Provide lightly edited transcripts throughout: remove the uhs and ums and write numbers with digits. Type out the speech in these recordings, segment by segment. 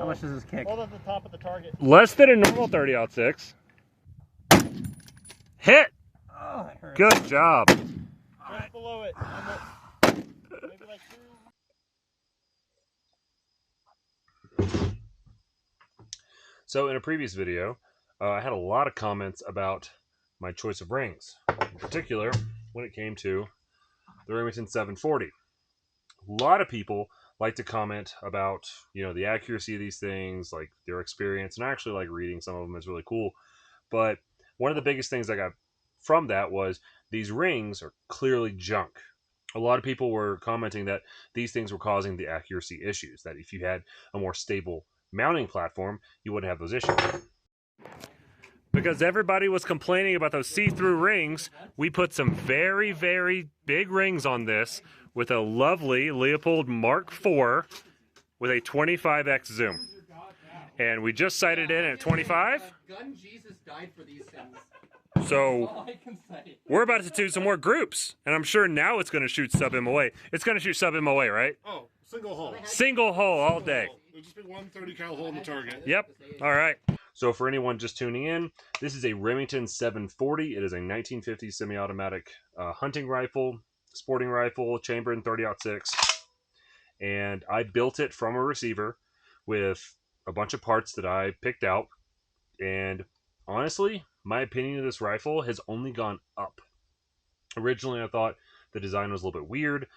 How much does this kick? Hold at the top of the target. Less than a normal 30-06. Hit! Oh, that hurts. Good job. Just below it. Maybe like 2. So in a previous video, I had a lot of comments about my choice of rings. In particular, when it came to the Remington 740. A lot of people like to comment about, the accuracy of these things, like their experience, and I actually like reading some of them. It's really cool. But one of the biggest things I got from that was these rings are clearly junk. A lot of people were commenting that these things were causing the accuracy issues, that if you had a more stable mounting platform, you wouldn't have those issues. Because everybody was complaining about those see-through rings, we put some very, very big rings on this with a lovely Leupold Mark IV with a 25x zoom. And we just sighted in at 25. Gun Jesus died for these things. So All I can say. we're about to do some more groups, and I'm sure now it's going to shoot sub-MOA. It's going to shoot sub-MOA, right? Oh, single hole. Single hole all day. There'll just be one 30 cal hole in the target. Yep. All right. So for anyone just tuning in, this is a Remington 740. It is a 1950 semi-automatic hunting rifle, sporting rifle, chambered in 30-06. And I built it from a receiver with a bunch of parts that I picked out. And honestly, my opinion of this rifle has only gone up. Originally, I thought the design was a little bit weird.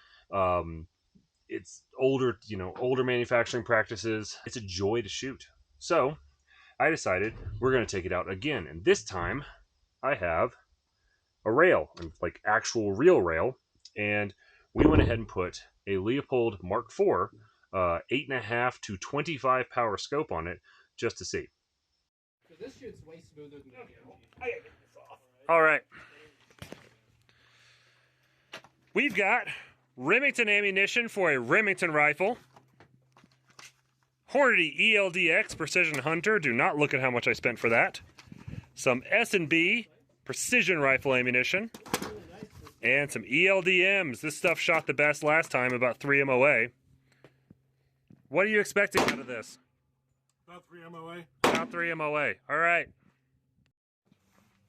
It's older, older manufacturing practices. It's a joy to shoot. So I decided we're going to take it out again. And this time I have a rail, like actual real rail. And we went ahead and put a Leupold Mark IV 8.5 to 25 power scope on it just to see. So this shoots way smoother than the All right. We've got Remington ammunition for a Remington rifle. Hornady ELDX Precision Hunter. Do not look at how much I spent for that. Some S&B Precision Rifle ammunition. And some ELDMs. This stuff shot the best last time, about 3 MOA. What are you expecting out of this? About 3 MOA. About 3 MOA. All right.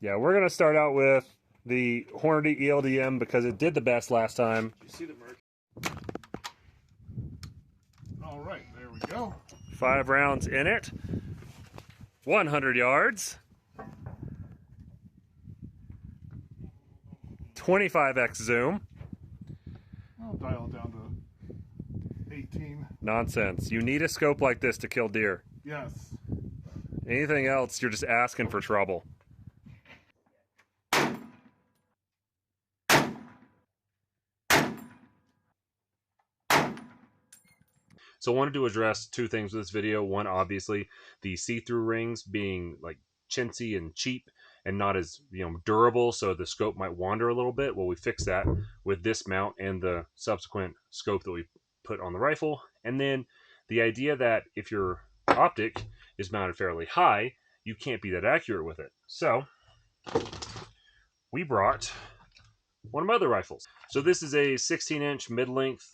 Yeah, we're going to start out with the Hornady ELDM because it did the best last time. You see the merc? All right, there we go. 5 rounds in it. 100 yards. 25x zoom. I'll dial it down to 18. Nonsense. You need a scope like this to kill deer. Yes. Anything else, you're just asking for trouble. So I wanted to address 2 things with this video. One, obviously, the see-through rings being like chintzy and cheap and not as durable, so the scope might wander a little bit. Well, we fixed that with this mount and the subsequent scope that we put on the rifle. And then the idea that if your optic is mounted fairly high, you can't be that accurate with it. So we brought one of my other rifles. So this is a 16-inch mid-length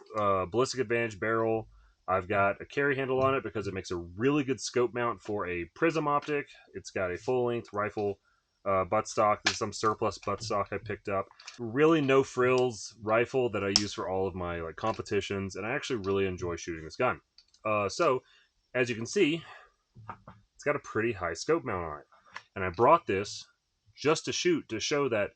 ballistic advantage barrel. I've got a carry handle on it because it makes a really good scope mount for a prism optic. It's got a full-length rifle buttstock. There's some surplus buttstock I picked up. Really no frills rifle that I use for all of my competitions, and I actually really enjoy shooting this gun. So as you can see, it's got a pretty high scope mount on it, and I brought this just to shoot to show that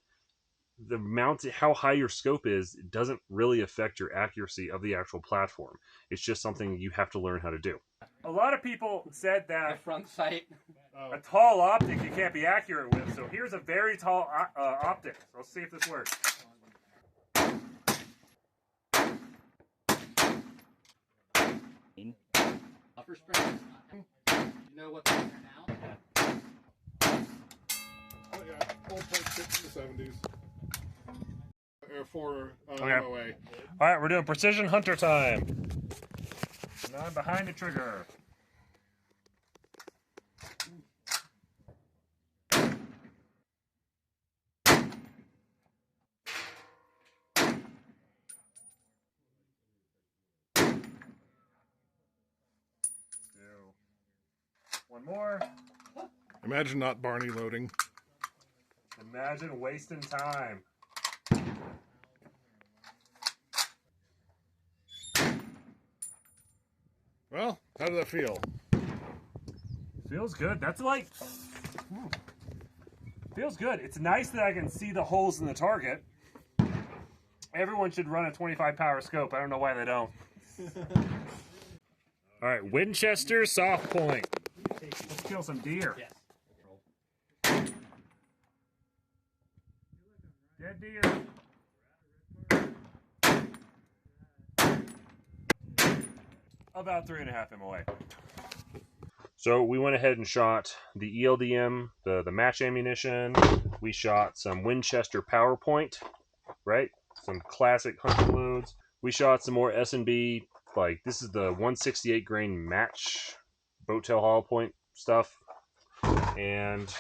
the mount, how high your scope is, doesn't really affect your accuracy of the actual platform. It's just something you have to learn how to do. A lot of people said that The front sight. a tall optic you can't be accurate with, so here's a very tall optic. Let's see if this works. Upper spring. You know what's in there now? Oh, yeah. Old point 6 in the 70s. For Okay. MOA. All right, we're doing precision hunter time. And I'm behind the trigger. One more. Imagine not Barney loading. Imagine wasting time. Well, how did that feel? Feels good. That's like... Feels good. It's nice that I can see the holes in the target. Everyone should run a 25 power scope. I don't know why they don't. All right, Winchester soft point. Let's kill some deer. Yes. Dead deer. About 3.5 MOA. So we went ahead and shot the ELDM, the match ammunition. We shot some Winchester PowerPoint, right? Some classic hunting loads. We shot some more S&B, like this is the 168 grain match boat tail hollow point stuff. And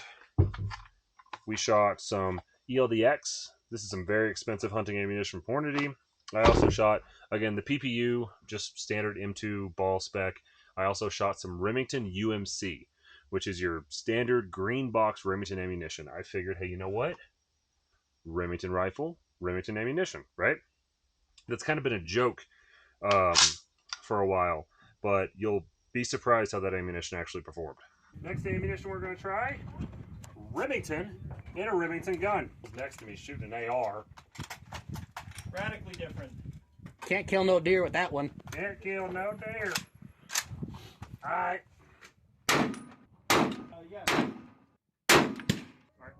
we shot some ELDX. This is some very expensive hunting ammunition from Hornady. I also shot, again, the PPU, just standard M2 ball spec. I also shot some Remington UMC, which is your standard green box Remington ammunition. I figured, hey, you know what? Remington rifle, Remington ammunition, right? That's kind of been a joke for a while, but you'll be surprised how that ammunition actually performed. Next ammunition we're going to try, Remington and a Remington gun. Next to me shooting an AR. Radically different. Can't kill no deer with that one. Can't kill no deer. Alright. Yeah.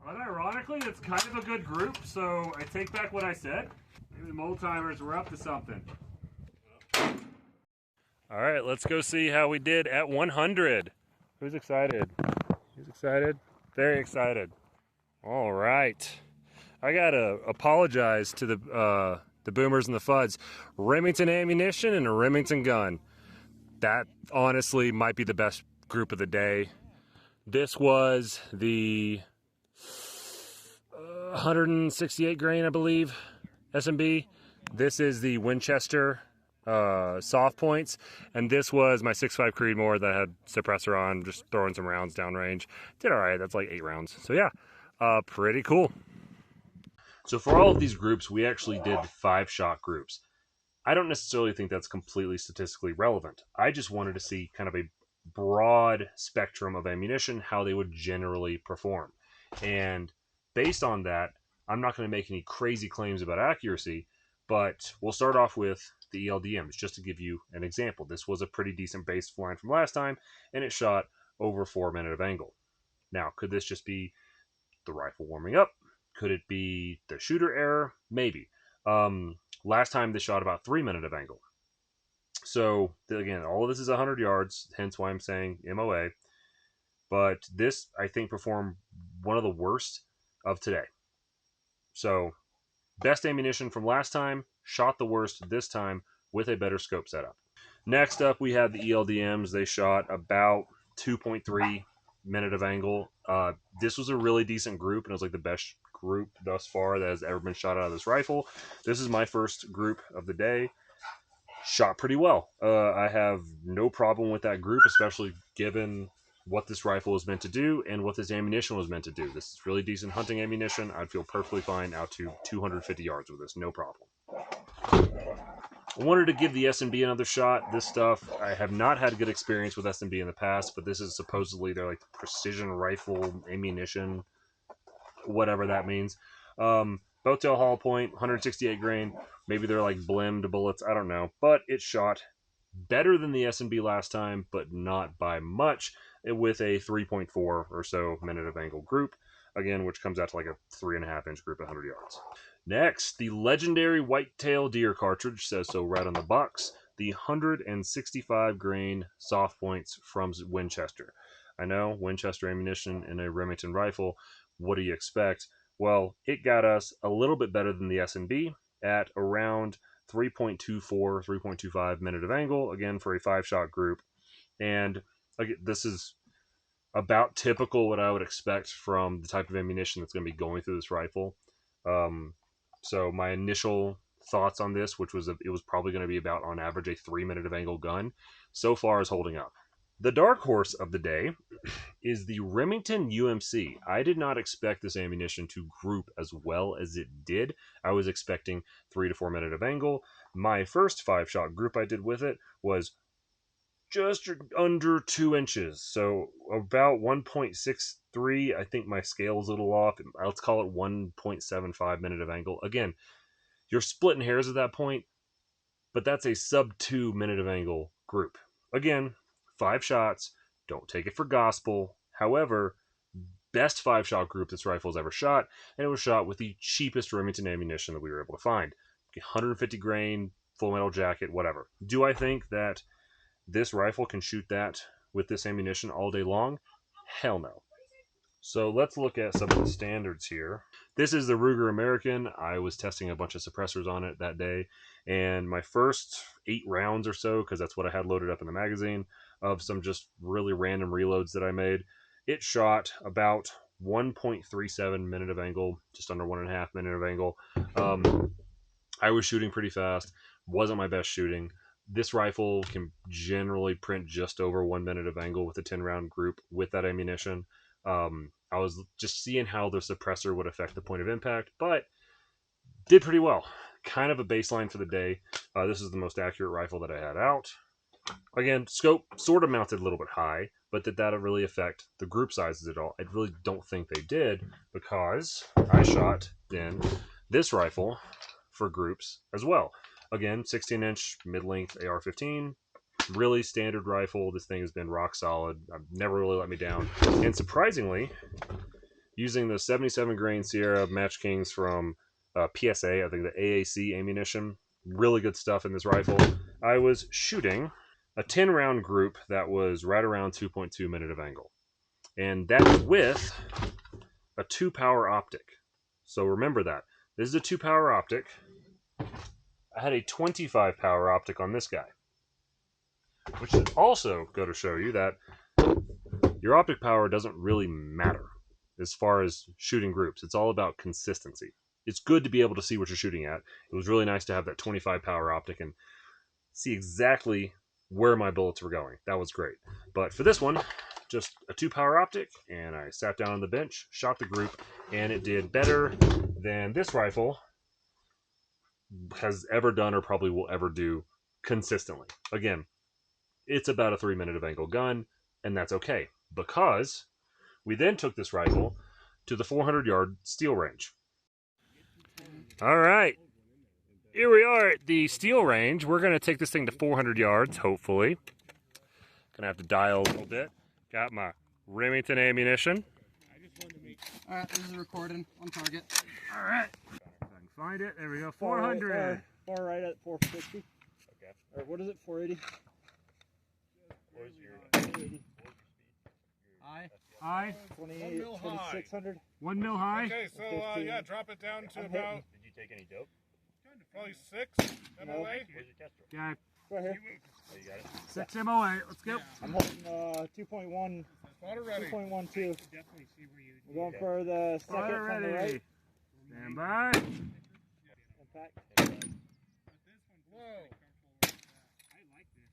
Unironically, it's kind of a good group, so I take back what I said. Maybe the old timers were up to something. Alright, let's go see how we did at 100. Who's excited? Who's excited? Very excited. Alright. I gotta apologize to the boomers and the fuds. Remington ammunition and a Remington gun. That honestly might be the best group of the day. This was the 168 grain, I believe, S&B. This is the Winchester soft points, and this was my 6.5 Creedmoor that had suppressor on, just throwing some rounds downrange. Did all right. That's like 8 rounds. So yeah, pretty cool. So for all of these groups, we actually did 5-shot groups. I don't necessarily think that's completely statistically relevant. I just wanted to see kind of a broad spectrum of ammunition, how they would generally perform. And based on that, I'm not going to make any crazy claims about accuracy, but we'll start off with the ELDMs, just to give you an example. This was a pretty decent baseline from last time, and it shot over 4 minutes of angle. Now, could this just be the rifle warming up? Could it be the shooter error? Maybe. Last time they shot about 3 minutes of angle. So, again, all of this is 100 yards, hence why I'm saying MOA. But this, I think, performed one of the worst of today. So, best ammunition from last time, shot the worst this time with a better scope setup. Next up, we had the ELDMs. They shot about 2.3 minutes of angle. This was a really decent group, and it was like the best group thus far that has ever been shot out of this rifle. This is my first group of the day. Shot pretty well. I have no problem with that group, especially given what this rifle was meant to do and what this ammunition was meant to do. This is really decent hunting ammunition. I'd feel perfectly fine out to 250 yards with this, no problem. I wanted to give the S&B another shot. This stuff, I have not had good experience with S&B in the past, but this is supposedly their like precision rifle ammunition, whatever that means. Boat tail hollow point, 168 grain. Maybe they're like blimmed bullets. I don't know. But it shot better than the S&B last time, but not by much, with a 3.4 or so minute of angle group. Again, which comes out to like a 3.5 inch group at 100 yards. Next, the legendary whitetail deer cartridge, says so right on the box. The 165 grain soft points from Winchester. I know, Winchester ammunition and a Remington rifle. What do you expect? Well, it got us a little bit better than the S&B at around 3.24, 3.25 minute of angle, again for a 5-shot group. And again, this is about typical what I would expect from the type of ammunition that's going to be going through this rifle. So my initial thoughts on this, which was it was probably going to be about on average a 3 minute of angle gun, so far is holding up. The dark horse of the day is the Remington UMC. I did not expect this ammunition to group as well as it did. I was expecting 3 to 4 minute of angle. My first 5-shot group I did with it was just under 2 inches, so about 1.63. I think my scale is a little off. Let's call it 1.75 minute of angle. Again, you're splitting hairs at that point, but that's a sub 2 minute of angle group. Again, 5 shots. Don't take it for gospel. However, best 5-shot group this rifle's ever shot, and it was shot with the cheapest Remington ammunition that we were able to find. 150 grain, full metal jacket, whatever. Do I think that this rifle can shoot that with this ammunition all day long? Hell no. So let's look at some of the standards here. This is the Ruger American. I was testing a bunch of suppressors on it that day, and my first 8 rounds or so, because that's what I had loaded up in the magazine, of some just really random reloads that I made, it shot about 1.37 minute of angle, just under 1.5 minute of angle. I was shooting pretty fast. Wasn't my best shooting. This rifle can generally print just over 1 minute of angle with a 10-round group with that ammunition. I was just seeing how the suppressor would affect the point of impact, but did pretty well. Kind of a baseline for the day. This is the most accurate rifle that I had out. Again, scope sort of mounted a little bit high, but did that really affect the group sizes at all? I really don't think they did, because I shot then this rifle for groups as well. Again, 16-inch mid-length AR-15, really standard rifle. This thing has been rock solid. I've never really let me down. And surprisingly, using the 77 grain Sierra Match Kings from PSA, I think the AAC ammunition, really good stuff in this rifle. I was shooting a 10-round group that was right around 2.2 minute of angle. And that's with a 2-power optic. So remember that. This is a 2-power optic. I had a 25-power optic on this guy, which should also go to show you that your optic power doesn't really matter as far as shooting groups. It's all about consistency. It's good to be able to see what you're shooting at. It was really nice to have that 25-power optic and see exactly where my bullets were going. That was great. But for this one, just a 2-power optic, and I sat down on the bench, shot the group, and it did better than this rifle has ever done or probably will ever do consistently. Again, it's about a 3 minute of angle gun, and that's okay, because we then took this rifle to the 400-yard steel range. All right, here we are at the steel range. We're going to take this thing to 400 yards, hopefully. Gonna have to dial a little bit. Got my Remington ammunition. All right, this is recording on target. All right. If I can find it, there we go. 400. Far right at 460. Okay. Or what is it? 480. What is your 480. high? 28, 2600. 1 mil high. Okay, so yeah, drop it down to about Did you take any dope? probably 6 MOA. Where's your tester? Right here. Oh, you got it. 6 MOA. Let's go. I'm holding 2.1, Water ready. 2.12. We're going for the second Fire from the right. ready. Stand by. Impact. Low.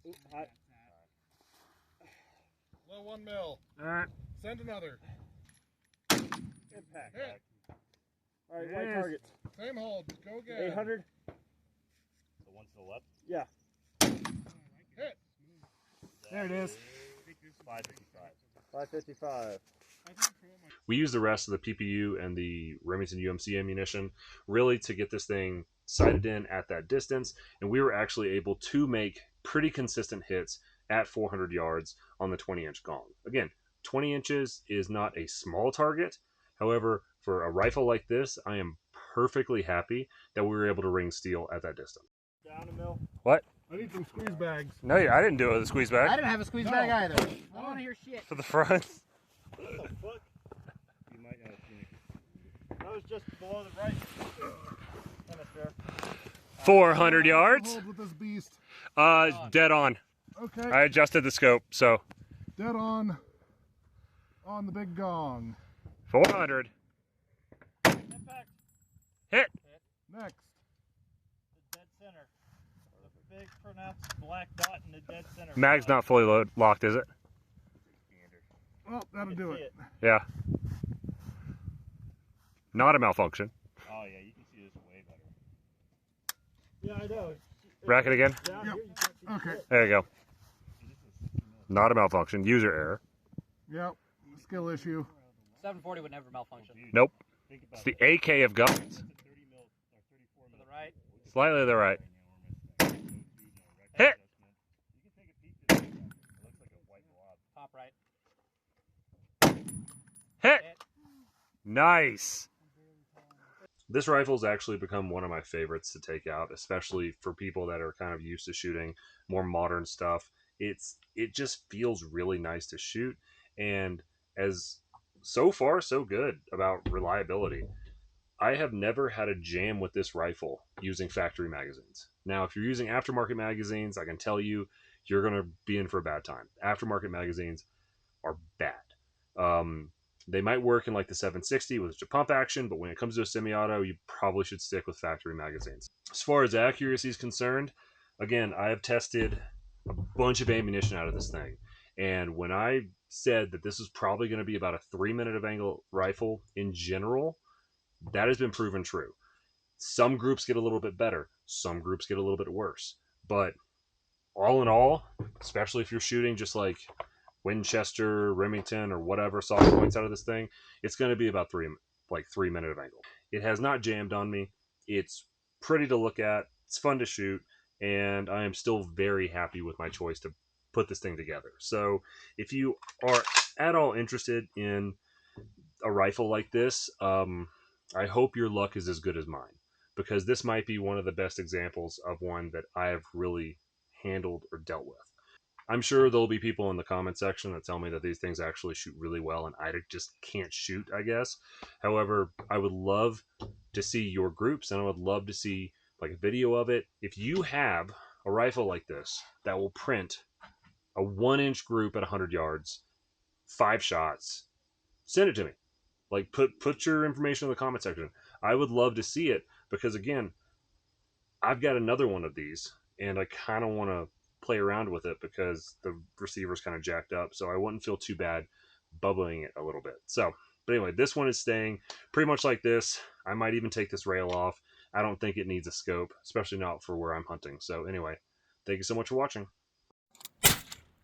Ooh, hot. Low 1 mil. All right. Send another. Impact. Hit. All right, It white is. target. Same hold. Go again. 800. The one to the left? Yeah. Hit. There it is. 555. 555. We used the rest of the PPU and the Remington UMC ammunition really to get this thing sighted in at that distance, and we were actually able to make pretty consistent hits at 400 yards on the 20-inch gong. Again, 20 inches is not a small target. However, for a rifle like this, I am perfectly happy that we were able to ring steel at that distance. Down a mill. What? I need some squeeze bags. No, I didn't do it with a squeeze I bag. didn't have a squeeze bag either. I don't want to hear shit. For the front. What the fuck? You might know. That was just below the right. Hemisphere. 400 yards. Hold with this beast. Dead on. Okay. I adjusted the scope, so Dead on the big gong. 400. Impact. Hit. Next. The dead center. The big pronounced black dot in the dead center. Mag's not fully locked, is it? Well, that'll do it. Yeah. Not a malfunction. Oh yeah, you can see this way better. Yeah, I know. Rack it again. Down Yep. here, you can't see Okay. shit. There you go. Not a malfunction. User error. Yep. Skill issue. 740 would never malfunction. Nope. Think about It's the AK of guns. That's a 30 mil or 34 To mil. the right. Slightly to the right. Hit. Hit. You can take a peek to this. It looks like a white blob. Top right. Hit. Hit. Nice. This rifle's actually become one of my favorites to take out, especially for people that are kind of used to shooting more modern stuff. It just feels really nice to shoot, and as so far so good about reliability. I have never had a jam with this rifle using factory magazines. Now, if you're using aftermarket magazines, I can tell you, you're going to be in for a bad time. Aftermarket magazines are bad. They might work in like the 760 with a pump action, but when it comes to a semi-auto, you probably should stick with factory magazines. As far as accuracy is concerned, again, I have tested a bunch of ammunition out of this thing. And when I said that this is probably going to be about a 3-minute of angle rifle in general, that has been proven true. Some groups get a little bit better. Some groups get a little bit worse. But all in all, especially if you're shooting just like Winchester, Remington, or whatever solid points out of this thing, it's going to be about 3 minute of angle. It has not jammed on me. It's pretty to look at. It's fun to shoot. And I am still very happy with my choice to put this thing together. So if you are at all interested in a rifle like this, I hope your luck is as good as mine, because this might be one of the best examples of one that I have really handled or dealt with. I'm sure there'll be people in the comment section that tell me that these things actually shoot really well and I just can't shoot, I guess. However, I would love to see your groups, and I would love to see like a video of it. If you have a rifle like this that will print a 1-inch group at 100 yards, 5 shots, send it to me. Like put your information in the comment section. I would love to see it, because again, I've got another one of these and I kind of want to play around with it because the receiver's kind of jacked up, so I wouldn't feel too bad bubbling it a little bit. So, but anyway, this one is staying pretty much like this. I might even take this rail off. I don't think it needs a scope, especially not for where I'm hunting. So anyway, thank you so much for watching.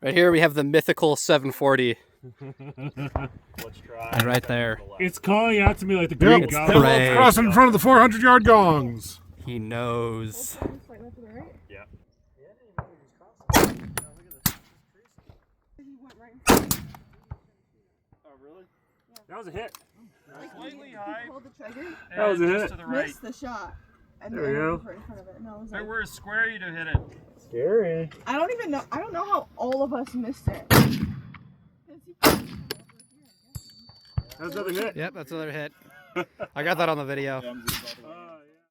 Right here we have the mythical 740. Let's try. And right there. It's calling out to me like the Greek Yep. god. Hooray. Crossing in front of the 400-yard gongs. He knows. Yeah. Oh, really? That was a hit. Slightly high. Hold the trigger, That was a hit. To the right. miss the shot, and There then we go. right in front of it. And I was Hey, like, where's square you to hit it? Scary. I don't even know. I don't know how all of us missed it. That was another hit. Yep, that's another hit. I got that on the video. Yeah, I'm just